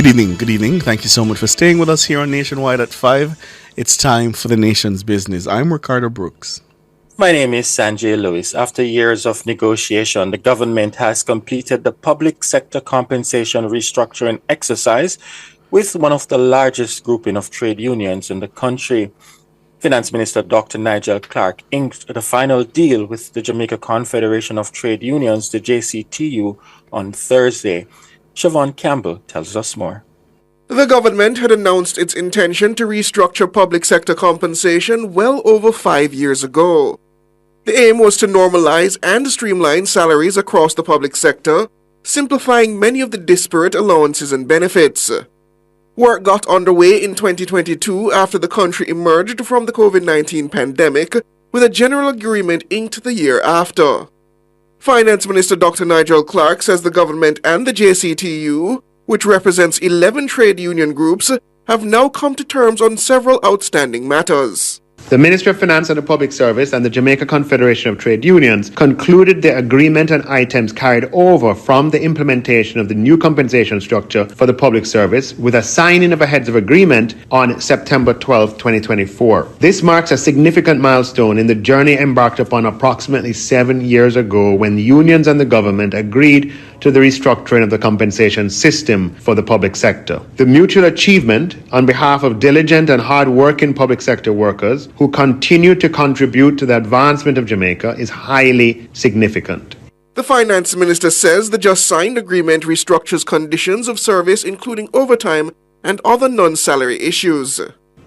Good evening. Good evening. Thank you so much for staying with us here on Nationwide at 5. It's time for the nation's business. I'm Ricardo Brooks. My name is Sanjay Lewis. After years of negotiation, the government has completed the public sector compensation restructuring exercise with one of the largest grouping of trade unions in the country. Finance Minister Dr. Nigel Clarke inked the final deal with the Jamaica Confederation of Trade Unions, the JCTU, on Thursday. Siobhan Campbell tells us more. The government had announced its intention to restructure public sector compensation well over 5 years ago. The aim was to normalize and streamline salaries across the public sector, simplifying many of the disparate allowances and benefits. Work got underway in 2022 after the country emerged from the COVID-19 pandemic, with a general agreement inked the year after. Finance Minister Dr. Nigel Clarke says the government and the JCTU, which represents 11 trade union groups, have now come to terms on several outstanding matters. The Ministry of Finance and the Public Service and the Jamaica Confederation of Trade Unions concluded the agreement and items carried over from the implementation of the new compensation structure for the public service with a signing of a heads of agreement on September 12, 2024. This marks a significant milestone in the journey embarked upon approximately 7 years ago when the unions and the government agreed to the restructuring of the compensation system for the public sector. The mutual achievement on behalf of diligent and hard-working public sector workers who continue to contribute to the advancement of Jamaica is highly significant. The finance minister says the just signed agreement restructures conditions of service, including overtime and other non-salary issues.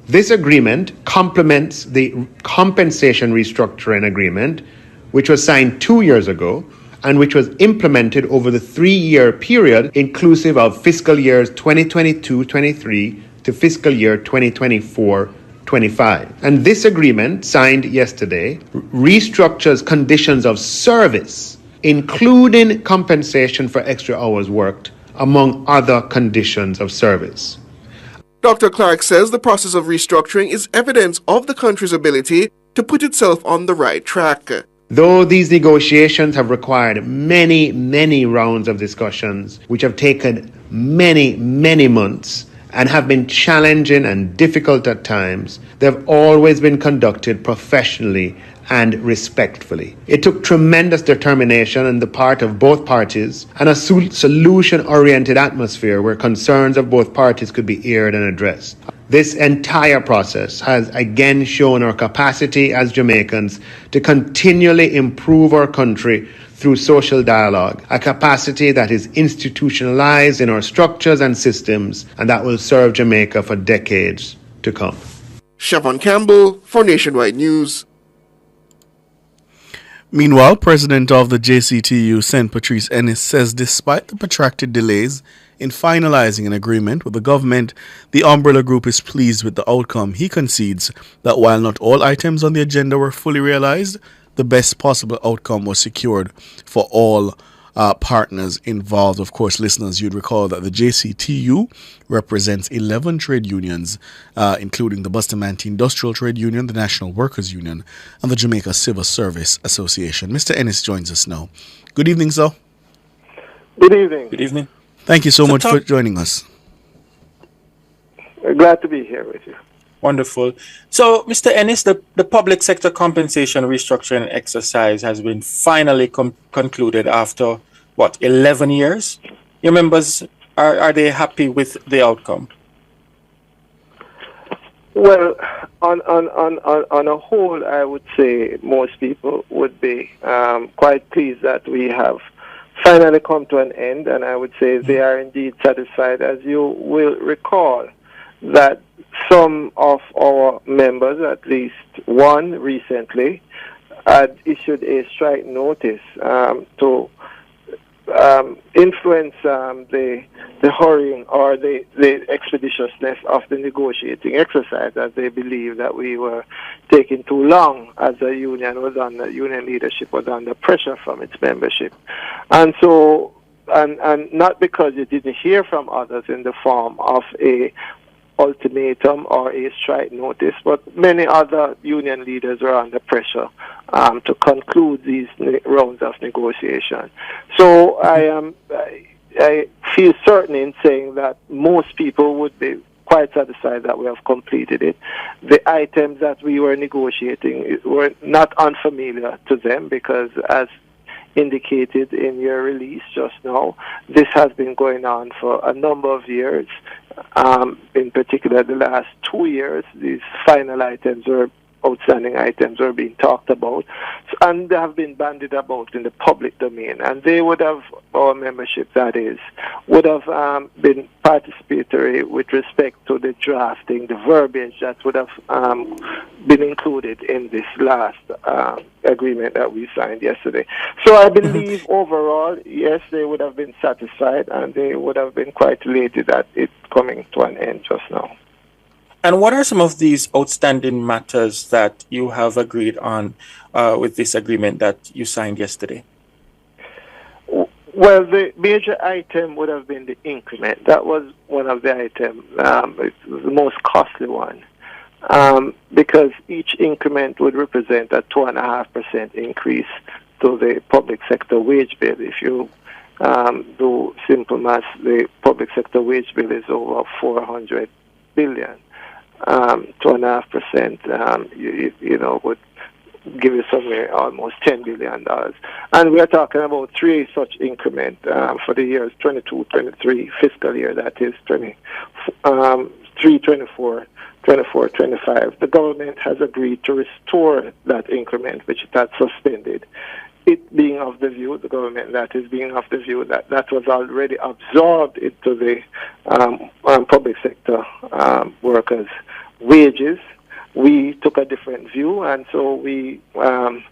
This agreement complements the compensation restructuring agreement, which was signed 2 years ago and which was implemented over the 3-year period inclusive of fiscal years 2022-23 to fiscal year 2024-25. And this agreement, signed yesterday, restructures conditions of service, including compensation for extra hours worked, among other conditions of service. Dr. Clarke says the process of restructuring is evidence of the country's ability to put itself on the right track. Though these negotiations have required many rounds of discussions, which have taken many months and have been challenging and difficult at times, they've always been conducted professionally and respectfully. It took tremendous determination on the part of both parties and a solution-oriented atmosphere where concerns of both parties could be aired and addressed. This entire process has again shown our capacity as Jamaicans to continually improve our country through social dialogue, a capacity that is institutionalized in our structures and systems and that will serve Jamaica for decades to come. Siobhan Campbell for Nationwide News. Meanwhile, President of the JCTU, Patrice Enis, says despite the protracted delays in finalising an agreement with the government, the umbrella group is pleased with the outcome. He concedes that while not all items on the agenda were fully realised, the best possible outcome was secured for all partners involved. Of course, listeners, you'd recall that the JCTU represents 11 trade unions, including the Bustamante Industrial Trade Union, the National Workers Union, and the Jamaica Civil Service Association. Mr. Ennis joins us now. Good evening, sir. Good evening. Good evening. Thank you so much for joining us. Glad to be here with you. Wonderful. So, Mr. Ennis, the public sector compensation restructuring exercise has been finally concluded after, 11 years? Your members, are they happy with the outcome? Well, on a whole, I would say most people would be quite pleased that we have finally come to an end, and I would say they are indeed satisfied. As you will recall, that some of our members, at least one recently, had issued a strike notice to influence the hurrying or the expeditiousness of the negotiating exercise, as they believe that we were taking too long as the union leadership was under pressure from its membership. And so, and not because you didn't hear from others in the form of a ultimatum or a strike notice, but many other union leaders were under pressure to conclude these rounds of negotiation. So I feel certain in saying that most people would be quite satisfied that we have completed it. The items that we were negotiating were not unfamiliar to them because, as indicated in your release just now, this has been going on for a number of years. In particular, the last 2 years, these final items or outstanding items were being talked about, and they have been bandied about in the public domain. And they would have, our membership that is, would have been participatory with respect to the drafting, the verbiage that would have been included in this last agreement that we signed yesterday. So I believe overall, yes, they would have been satisfied and they would have been quite elated at it coming to an end just now. And what are some of these outstanding matters that you have agreed on with this agreement that you signed yesterday? Well, the major item would have been the increment. That was one of the items. It was the most costly one because each increment would represent a 2.5% increase to the public sector wage bill. If you do simple math, the public sector wage bill is over 400 billion. 2.5%, you know, would give you somewhere almost $10 billion. And we are talking about 3 such increments for the years 22, 23, fiscal year, that is 23, 24, 24, 25. The government has agreed to restore that increment, which it had suspended. It being of the view, the government that is being of the view that that was already absorbed into the public sector workers' wages. We took a different view, and so we argued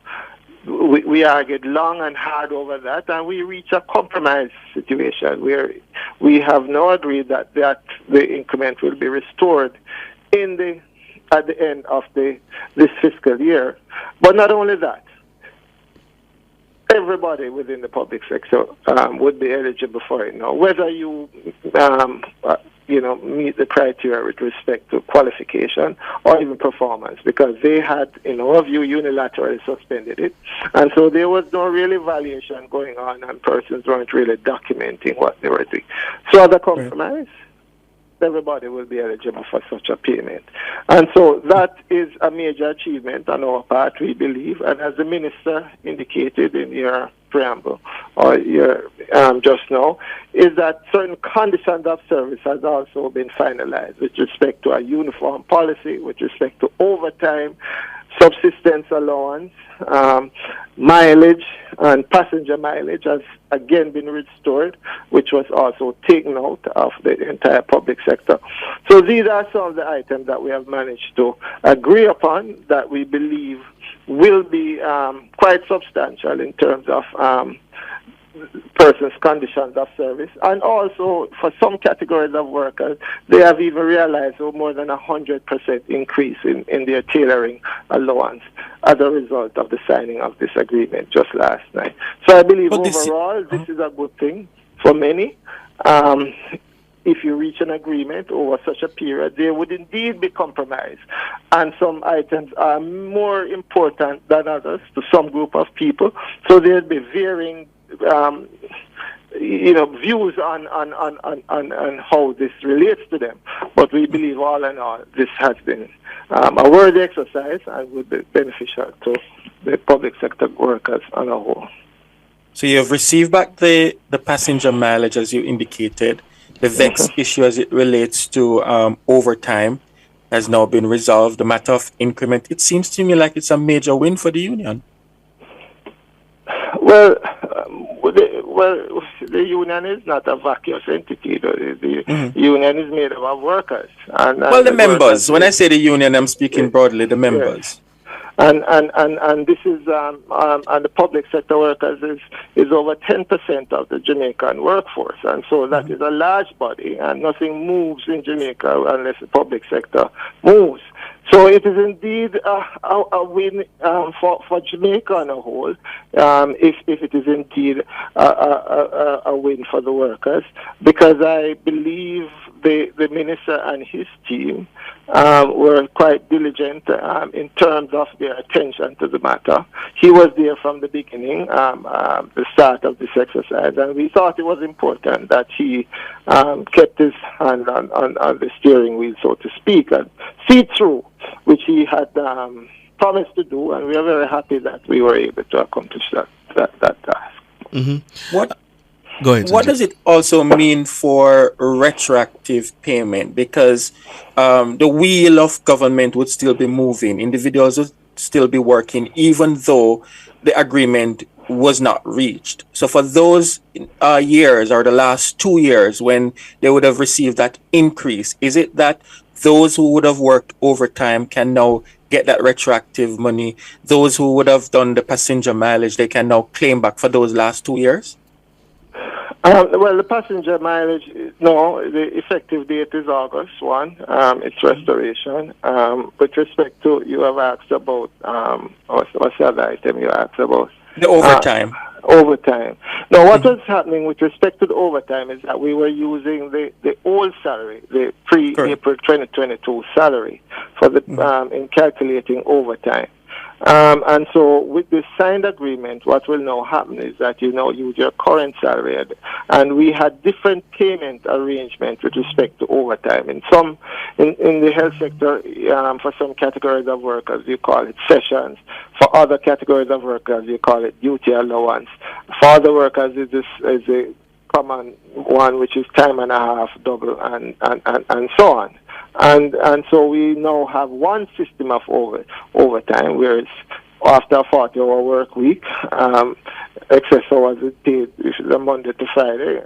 long and hard over that, and we reached a compromise situation where we have now agreed that the increment will be restored at the end of this fiscal year. But not only that, everybody within the public sector would be eligible for it now, whether you meet the criteria with respect to qualification or even performance, because they had, in our view, unilaterally suspended it, and so there was no real evaluation going on, and persons weren't really documenting what they were doing. So as a compromise, everybody will be eligible for such a payment. And so that is a major achievement on our part, we believe. And as the minister indicated in your preamble, or your just now, is that certain conditions of service has also been finalized with respect to a uniform policy, with respect to overtime, subsistence allowance, mileage, and passenger mileage has again been restored, which was also taken out of the entire public sector. So these are some of the items that we have managed to agree upon that we believe will be quite substantial in terms of persons' conditions of service, and also for some categories of workers, they have even realized more than 100% increase in their tailoring allowance as a result of the signing of this agreement just last night. So I believe overall this is a good thing for many. If you reach an agreement over such a period, there would indeed be compromise. And some items are more important than others to some group of people. So there'll be varying views on how this relates to them. But we believe all in all, this has been a worthy exercise and would be beneficial to the public sector workers on a whole. So you have received back the passenger mileage, as you indicated. The VEX issue as it relates to overtime has now been resolved. The matter of increment, it seems to me like it's a major win for the union. Well, the union is not a vacuous entity. The union is made up of workers. And the members. When I say the union, I'm speaking broadly, the members. Yes. And this is and the public sector workers is over 10% of the Jamaican workforce, and so that is a large body, and nothing moves in Jamaica unless the public sector moves. So it is indeed a win for Jamaica on a whole, if it is indeed a win for the workers, because I believe the minister and his team were quite diligent in terms of their attention to the matter. He was there from the beginning, the start of this exercise, and we thought it was important that he kept his hand on the steering wheel, so to speak, and see through, which he had promised to do, and we are very happy that we were able to accomplish that task. Mm-hmm. Go ahead, What Sanjay. does it also mean for retroactive payment? Because the wheel of government would still be moving. Individuals would still be working, even though the agreement was not reached. So for those years, or the last 2 years, when they would have received that increase, is it that those who would have worked overtime can now get that retroactive money? Those who would have done the passenger mileage, they can now claim back for those last 2 years? Well, the passenger mileage, no, the effective date is August 1. It's restoration. With respect to, you have asked about, what's the other item you asked about? The overtime. Overtime. Now, what was happening with respect to the overtime is that we were using the old salary, the pre-April 2022 salary, for the in calculating overtime. And so with this signed agreement, what will now happen is that you now use your current salary, and we had different payment arrangements with respect to overtime. In the health sector, for some categories of workers, you call it sessions. For other categories of workers, you call it duty allowance. For other workers, is a common one, which is time and a half, double, and so on. And so we now have one system of overtime, where it's after a 40-hour work week, excess hours is paid Monday to Friday,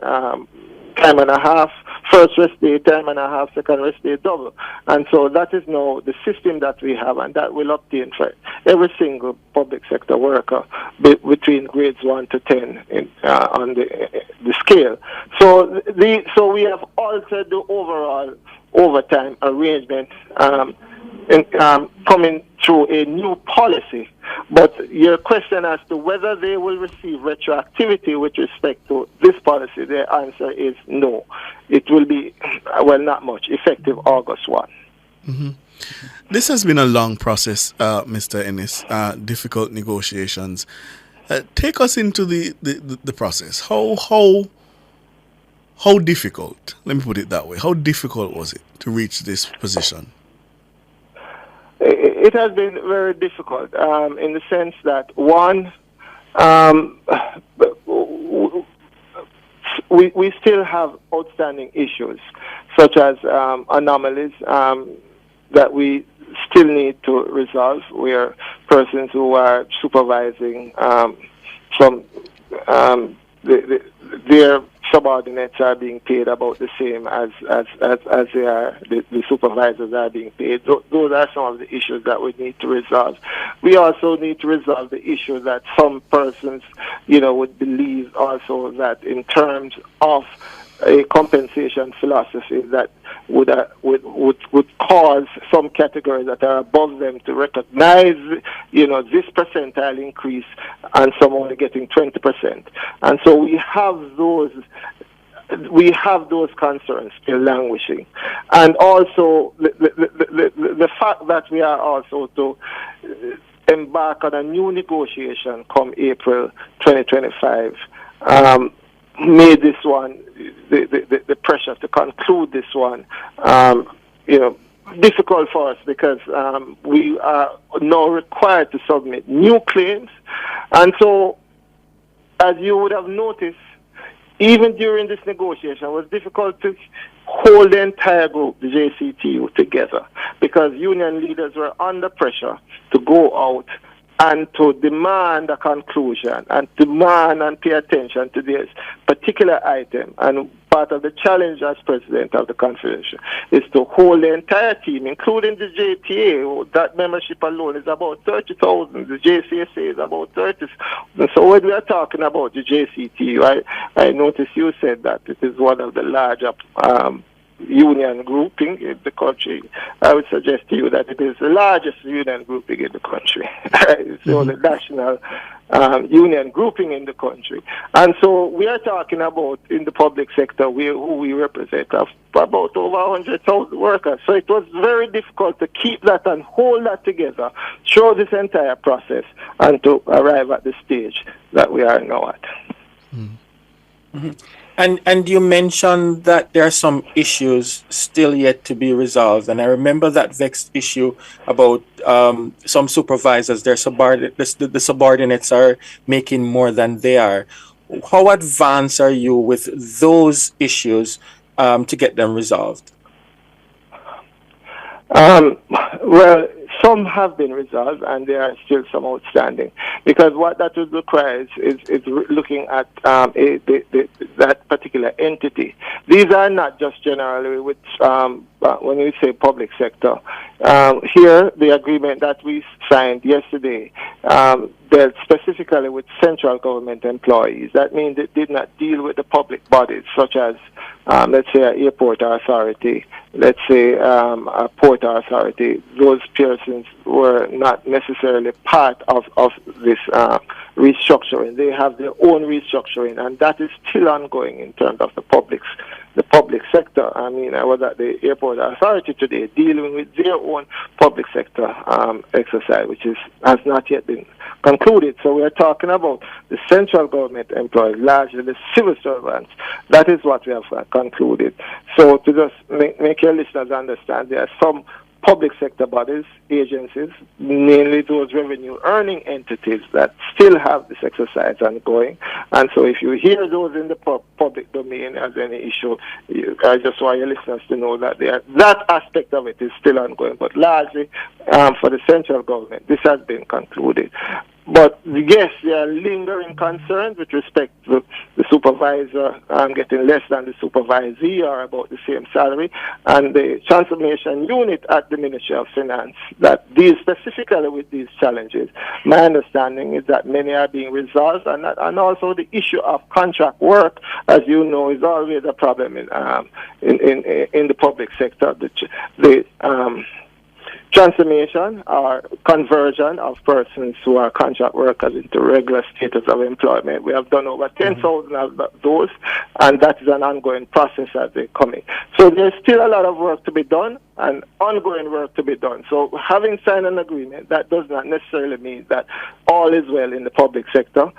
time and a half, first rest day, time and a half, second rest day, double. And so that is now the system that we have, and that will obtain for every single public sector worker between grades 1 to 10 on the scale. So we have altered the overall overtime arrangement coming through a new policy. But your question as to whether they will receive retroactivity with respect to this policy, the answer is no. It will be, well, not much, effective August 1. Mm-hmm. This has been a long process, Mr. Ennis, difficult negotiations. Take us into the process. How difficult, let me put it that way, how difficult was it to reach this position? It has been very difficult in the sense that, one, we still have outstanding issues, such as anomalies that we still need to resolve, where persons who are supervising their subordinates are being paid about the same as they are, the supervisors are being paid. Those are some of the issues that we need to resolve. We also need to resolve the issue that some persons, would believe also that in terms of a compensation philosophy that would cause some categories that are above them to recognize, this percentile increase, and some only getting 20%. And so we have those concerns still languishing, and also the fact that we are also to embark on a new negotiation come April 2025. Made this one, the pressure to conclude this one, difficult for us, because we are now required to submit new claims. And so, as you would have noticed, even during this negotiation, it was difficult to hold the entire group, the JCTU, together, because union leaders were under pressure to go out and to demand a conclusion, and demand and pay attention to this particular item. And part of the challenge as president of the Confederation is to hold the entire team, including the JTA. That membership alone is about 30,000. The JCSA is about 30,000. So when we are talking about the JCTU, I noticed you said that it is one of the larger union grouping in the country. I would suggest to you that it is the largest union grouping in the country. It's the only national union grouping in the country. And so we are talking about, in the public sector, who we represent, of about over 100,000 workers. So it was very difficult to keep that and hold that together through this entire process and to arrive at the stage that we are now at. Mm-hmm. And you mentioned that there are some issues still yet to be resolved. And I remember that vexed issue about some supervisors, the subordinates are making more than they are. How advanced are you with those issues to get them resolved? Well, some have been resolved, and there are still some outstanding. Because what that would require is looking at that particular entity. These are not just generally with when we say public sector. Here, the agreement that we signed yesterday dealt specifically with central government employees. That means it did not deal with the public bodies, such as, let's say, an airport authority, let's say a port authority. Those persons were not necessarily part of this restructuring. They have their own restructuring, and that is still ongoing in terms of the public sector. I mean, I was at the airport authority today dealing with their own public sector exercise, which has not yet been concluded. So we are talking about the central government employees, largely the civil servants. That is what we have concluded. So to just make your listeners understand, there are some public sector bodies, agencies, mainly those revenue earning entities that still have this exercise ongoing. And so if you hear those in the public domain as any issue, I just want your listeners to know that that aspect of it is still ongoing. But largely, for the central government, this has been concluded. But yes, there are lingering concerns with respect to the supervisor getting less than the supervisee or about the same salary, and the transformation unit at the Ministry of Finance that deals specifically with these challenges. My understanding is that many are being resolved, and also the issue of contract work, as you know, is always a problem in the public sector. The transformation or conversion of persons who are contract workers into regular status of employment. We have done over 10,000 of those, and that is an ongoing process as they're coming. So there's still a lot of work to be done and ongoing work to be done. So having signed an agreement, that does not necessarily mean that all is well in the public sector.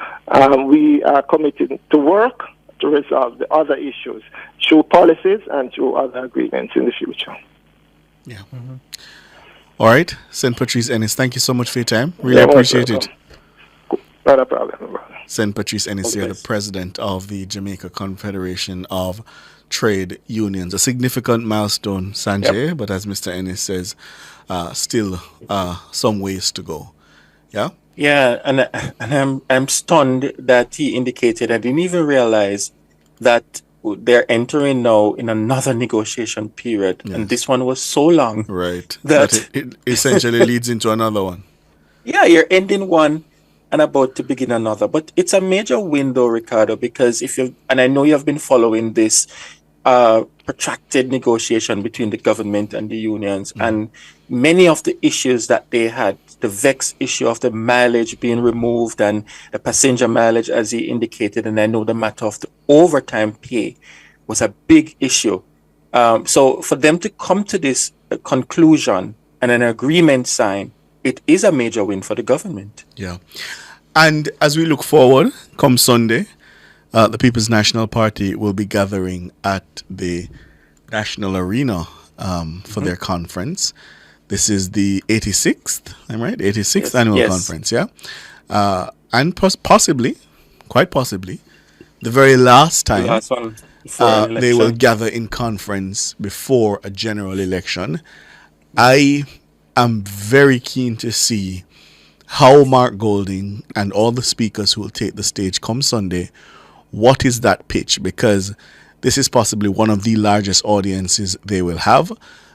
We are committed to work to resolve the other issues through policies and through other agreements in the future. Yeah. Mm-hmm. All right, St. Patrice Enis, thank you so much for your time. Really appreciate it. Not a problem. St. Patrice Enis here, the president of the Jamaica Confederation of Trade Unions. A significant milestone, Sanjay, but as Mr. Ennis says, still some ways to go. Yeah? Yeah, and I'm stunned that he indicated, I didn't even realize that they're entering now in another negotiation period, and this one was so long, right? That it essentially leads into another one. Yeah, you're ending one and about to begin another. But it's a major win, though, Ricardo, because and I know you have been following this protracted negotiation between the government and the unions, and many of the issues that they had, the vexed issue of the mileage being removed and the passenger mileage, as he indicated, and I know the matter of the overtime pay was a big issue. So for them to come to this conclusion and an agreement signed, it is a major win for the government. Yeah. And as we look forward, come Sunday, the People's National Party will be gathering at the National Arena for their conference. This is the 86th, I'm right? 86th annual conference, yeah? And possibly, quite possibly, the very last time they will gather in conference before a general election. I am very keen to see how Mark Golding and all the speakers who will take the stage come Sunday, what is that pitch? Because this is possibly one of the largest audiences they will have.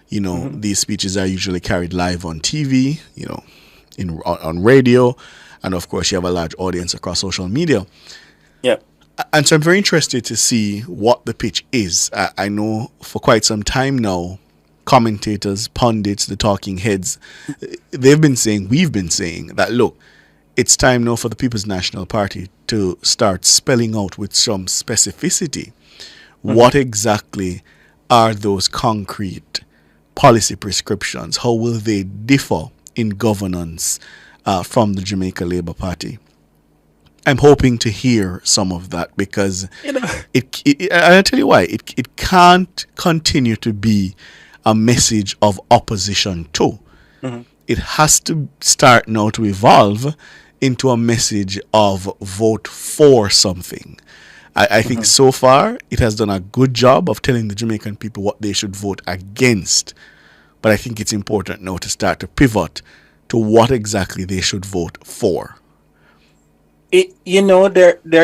You know, these speeches are usually carried live on TV, you know, on radio, and of course you have a large audience across social media. Yeah. And so I'm very interested to see what the pitch is. I know for quite some time now, commentators, pundits, the talking heads, we've been saying that, look, it's time now for the People's National Party to start spelling out with some specificity what exactly are those concrete policy prescriptions? How will they differ in governance from the Jamaica Labour Party? I'm hoping to hear some of that because I'll tell you why. It can't continue to be a message of opposition too. It has to start now to evolve into a message of vote for something. I think so far it has done a good job of telling the Jamaican people what they should vote against. But I think it's important now to start to pivot to what exactly they should vote for. They're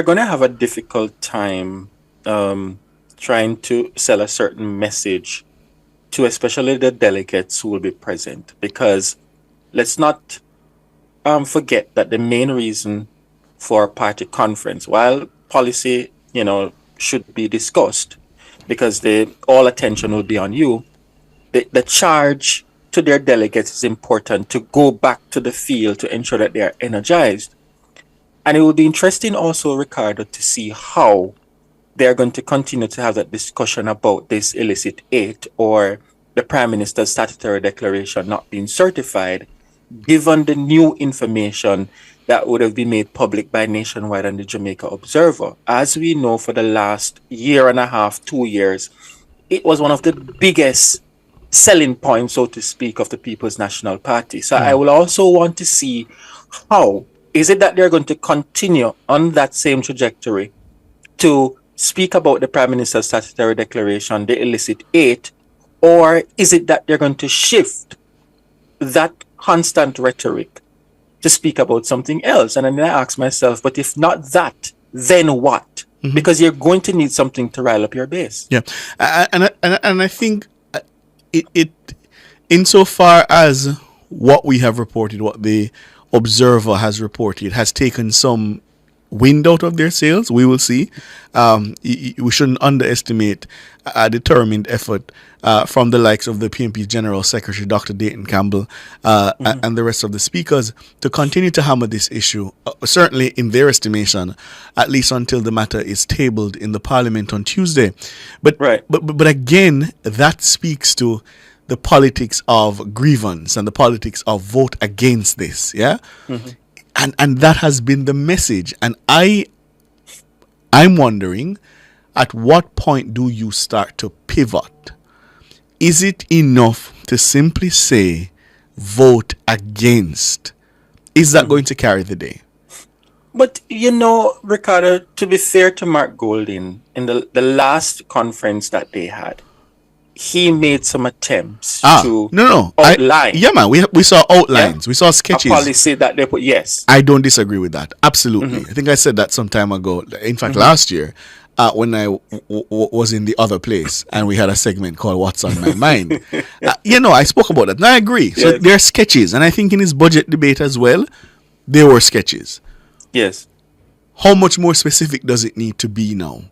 going to have a difficult time trying to sell a certain message to especially the delegates who will be present, because let's not forget that the main reason for a party conference, while policy, should be discussed, because all attention will be on you, the charge to their delegates is important to go back to the field to ensure that they are energized. And it will be interesting also, Ricardo, to see how they're going to continue to have that discussion about this illicit aid or the Prime Minister's statutory declaration not being certified, given the new information that would have been made public by Nationwide and the Jamaica Observer. As we know, for the last year and a half, 2 years, it was one of the biggest selling points, so to speak, of the People's National Party. So I will also want to see how is it that they're going to continue on that same trajectory to speak about the Prime Minister's statutory declaration, the illicit aid, or is it that they're going to shift that constant rhetoric to speak about something else? And then I ask myself, but if not that, then what? Because you're going to need something to rile up your base. Yeah, and I think it insofar as what we have reported, what the Observer has reported, has taken some wind out of their sails. We will see. We shouldn't underestimate a determined effort from the likes of the PNP General Secretary, Dr. Dayton Campbell, and the rest of the speakers to continue to hammer this issue, certainly in their estimation, at least until the matter is tabled in the Parliament on Tuesday. But again, that speaks to the politics of grievance and the politics of vote against this, yeah? And that has been the message. And I'm wondering, at what point do you start to pivot? Is it enough to simply say, vote against? Is that going to carry the day? But, Ricardo, to be fair to Mark Golding, in the last conference that they had, he made some attempts to outline. We saw outlines. We saw sketches. A policy that they put, yes. I don't disagree with that. Absolutely. I think I said that some time ago. In fact, last year, when I was in the other place and we had a segment called What's on My Mind. I spoke about that. And I agree. So there are sketches. And I think in his budget debate as well, there were sketches. Yes. How much more specific does it need to be now?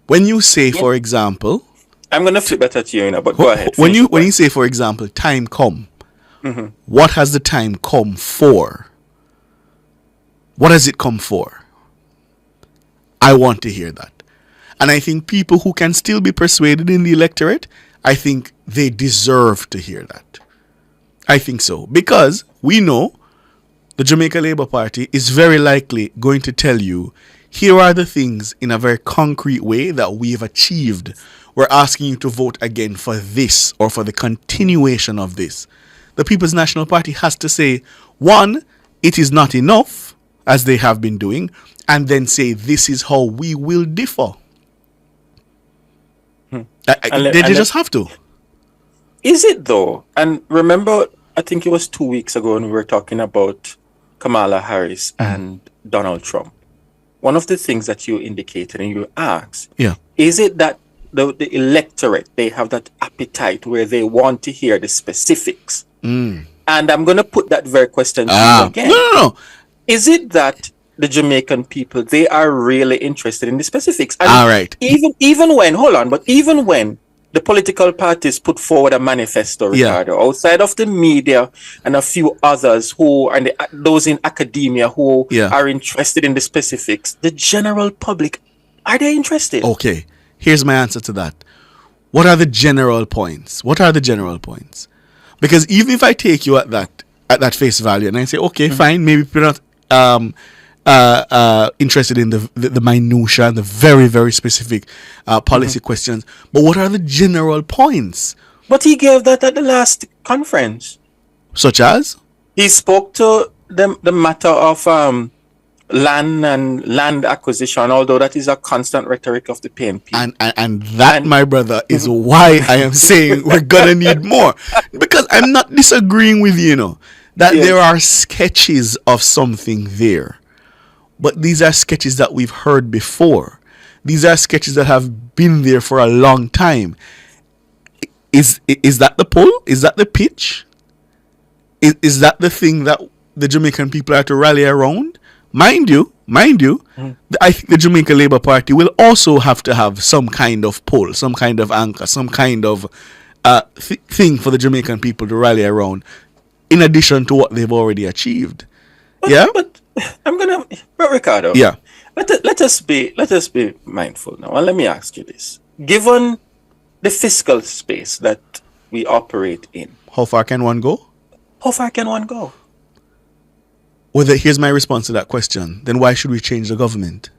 When you say, for example... I'm going to flip that at you, but go ahead. When you say, for example, time come, what has the time come for? What has it come for? I want to hear that. And I think people who can still be persuaded in the electorate, I think they deserve to hear that. I think so. Because we know the Jamaica Labour Party is very likely going to tell you, here are the things in a very concrete way that we have achieved. We're asking you to vote again for this or for the continuation of this. The People's National Party has to say, one, it is not enough, as they have been doing, and then say, this is how we will differ. They just have to. Is it though? And remember, I think it was 2 weeks ago when we were talking about Kamala Harris and Donald Trump. One of the things that you indicated and you asked, is it that the electorate, they have that appetite where they want to hear the specifics? And I'm going to put that very question to you again. No. Is it that the Jamaican people, they are really interested in the specifics. And All right. even when the political parties put forward a manifesto, Ricardo, outside of the media and a few others who are those in academia who are interested in the specifics, the general public, are they interested? Okay, here's my answer to that. What are the general points? Because even if I take you at that face value and I say, okay, fine, maybe we're not interested in the minutia and the very, very specific policy questions, but what are the general points? But he gave that at the last conference. Such as? He spoke to the matter of land acquisition, although that is a constant rhetoric of the PNP. And that, my brother, is why I am saying we're gonna need more. Because I'm not disagreeing with you, that there are sketches of something there. But these are sketches that we've heard before. These are sketches that have been there for a long time. Is that the pull? Is that the pitch? Is that the thing that the Jamaican people are to rally around? Mind you, I think the Jamaica Labour Party will also have to have some kind of pull, some kind of anchor, some kind of thing for the Jamaican people to rally around, in addition to what they've already achieved. But Ricardo. Yeah. Let us be mindful now. And let me ask you this: given the fiscal space that we operate in, how far can one go? Well, here's my response to that question. Then why should we change the government?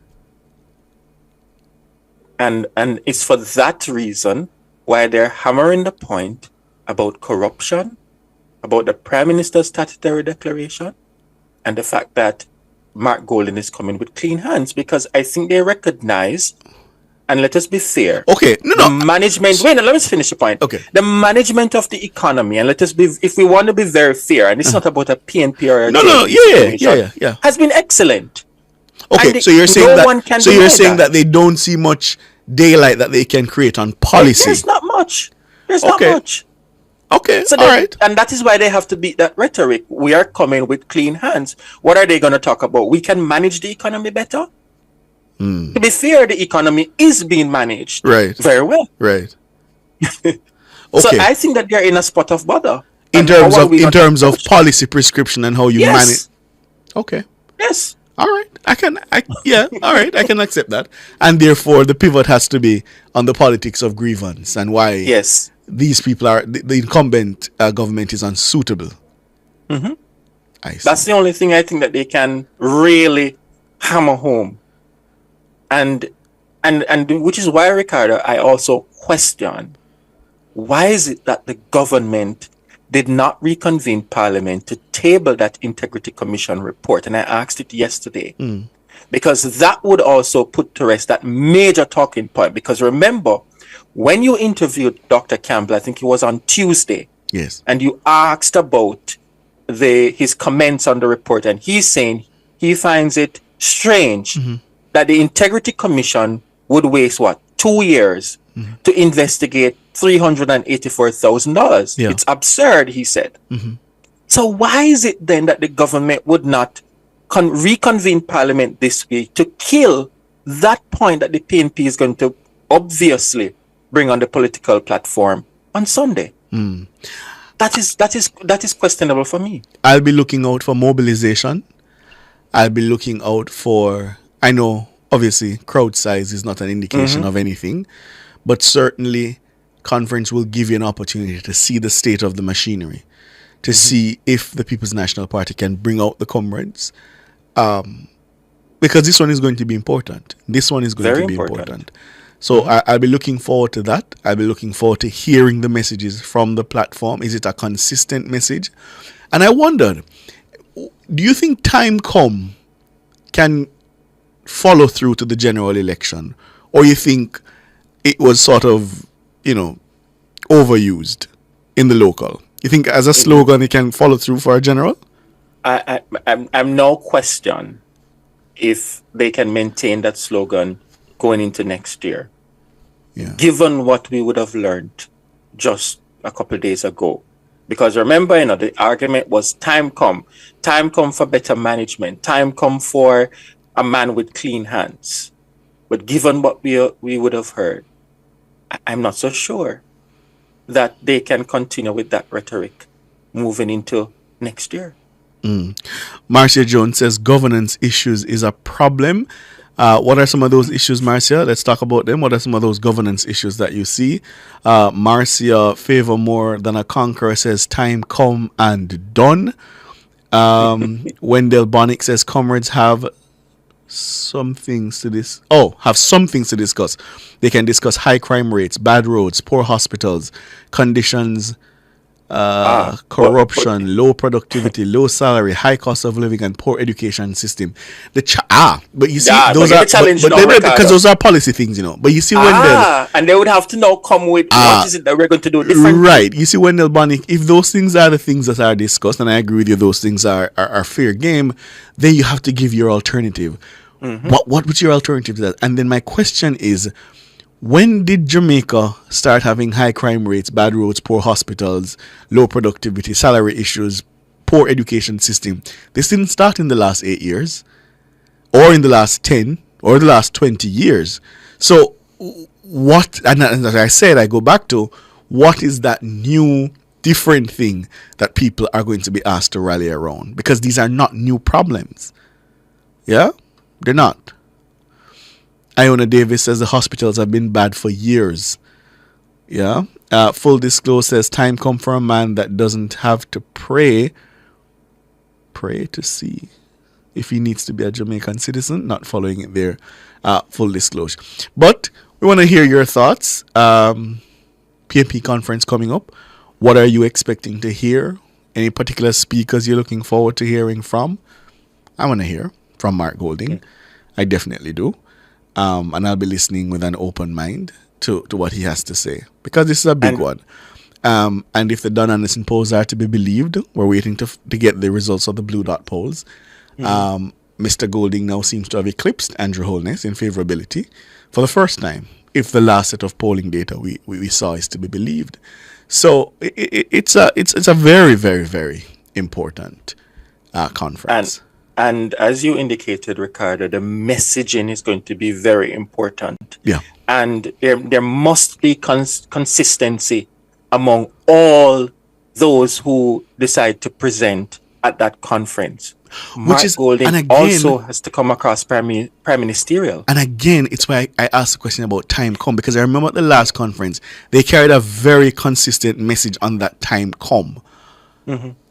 And it's for that reason why they're hammering the point about corruption, about the Prime Minister's statutory declaration, and the fact that Mark Golden is coming with clean hands, because I think they recognize, and let us be fair. Okay, the management. Wait, let me finish the point. Okay. The management of the economy, and let us be, if we want to be very fair, and it's not about a PNP or a has been excellent. Okay, so you're saying that they don't see much daylight that they can create on policy. There's not much. Not much. Okay, so all right. And that is why they have to beat that rhetoric. We are coming with clean hands. What are they going to talk about? We can manage the economy better? To be fair, the economy is being managed very well. Right. Okay. So I think that they're in a spot of bother. In terms of policy prescription and how you manage. Okay. Yes. All right. I can accept that. And therefore, the pivot has to be on the politics of grievance and why these people are, the incumbent government is unsuitable. Mm-hmm. That's the only thing I think that they can really hammer home. And which is why, Ricardo, I also question, why is it that the government did not reconvene Parliament to table that Integrity Commission report? And I asked it yesterday. Because that would also put to rest that major talking point. Because remember, when you interviewed Dr. Campbell, I think it was on Tuesday. Yes. And you asked about his comments on the report, and he's saying he finds it strange that the Integrity Commission would waste 2 years to investigate $384,000. It's absurd, he said. So why is it then that the government would not reconvene Parliament this week to kill that point that the PNP is going to obviously bring on the political platform on Sunday? That is questionable for me. I'll be looking out for mobilization. I'll be looking out for, I know obviously crowd size is not an indication of anything, but certainly conference will give you an opportunity to see the state of the machinery, to see if the People's National Party can bring out the comrades, because this one is going to be important. Very important. So I'll be looking forward to that. I'll be looking forward to hearing the messages from the platform. Is it a consistent message? And I wondered, do you think time can follow through to the general election? Or you think it was sort of, overused in the local? You think as a slogan it can follow through for a general? I'm no question if they can maintain that slogan going into next year. Given what we would have learned just a couple of days ago, Because remember, the argument was time come for better management, time come for a man with clean hands. But given what we would have heard, I'm not so sure that they can continue with that rhetoric moving into next year. Marcia Jones says governance issues is a problem. What are some of those issues, Marcia? Let's talk about them. What are some of those governance issues that you see? Marcia Favor More Than a Conqueror says time come and done. Wendell Bonnick says comrades have some things to discuss. They can discuss high crime rates, bad roads, poor hospitals, conditions, corruption, low productivity, low salary, high cost of living, and poor education system. But you see, those are because those are policy things, But you see, Wendell, and they would have to now come with what is it that we're going to do differently. Right. You see, Wendell Bonnick, if those things are the things that are discussed, and I agree with you, those things are fair game, then you have to give your alternative. What would your alternative be? And then my question is, when did Jamaica start having high crime rates, bad roads, poor hospitals, low productivity, salary issues, poor education system? This didn't start in the last 8 years, or in the last 10, or the last 20 years. So what, and as I said, I go back to, what is that new, different thing that people are going to be asked to rally around? Because these are not new problems. Yeah? They're not. Iona Davis says the hospitals have been bad for years. Yeah. Full Disclose says time come for a man that doesn't have to pray to see if he needs to be a Jamaican citizen. Not following it there. Full disclosure. But we want to hear your thoughts. PMP conference coming up. What are you expecting to hear? Any particular speakers you're looking forward to hearing from? I want to hear from Mark Golding. I definitely do. And I'll be listening with an open mind to what he has to say, because this is a big one. And if the Dun Anderson polls are to be believed, we're waiting to get the results of the Blue Dot polls. Mr. Golding now seems to have eclipsed Andrew Holness in favorability for the first time, if the last set of polling data we saw is to be believed. So it's a very, very, very important conference. And as you indicated, Ricardo, the messaging is going to be very important. Yeah. And there must be consistency among all those who decide to present at that conference. Mark Golding also has to come across prime ministerial. And again, it's why I asked the question about time come, because I remember at the last conference, they carried a very consistent message on that time come.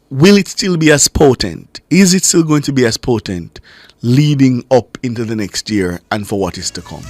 Will it still be as potent? Is it still going to be as potent leading up into the next year and for what is to come?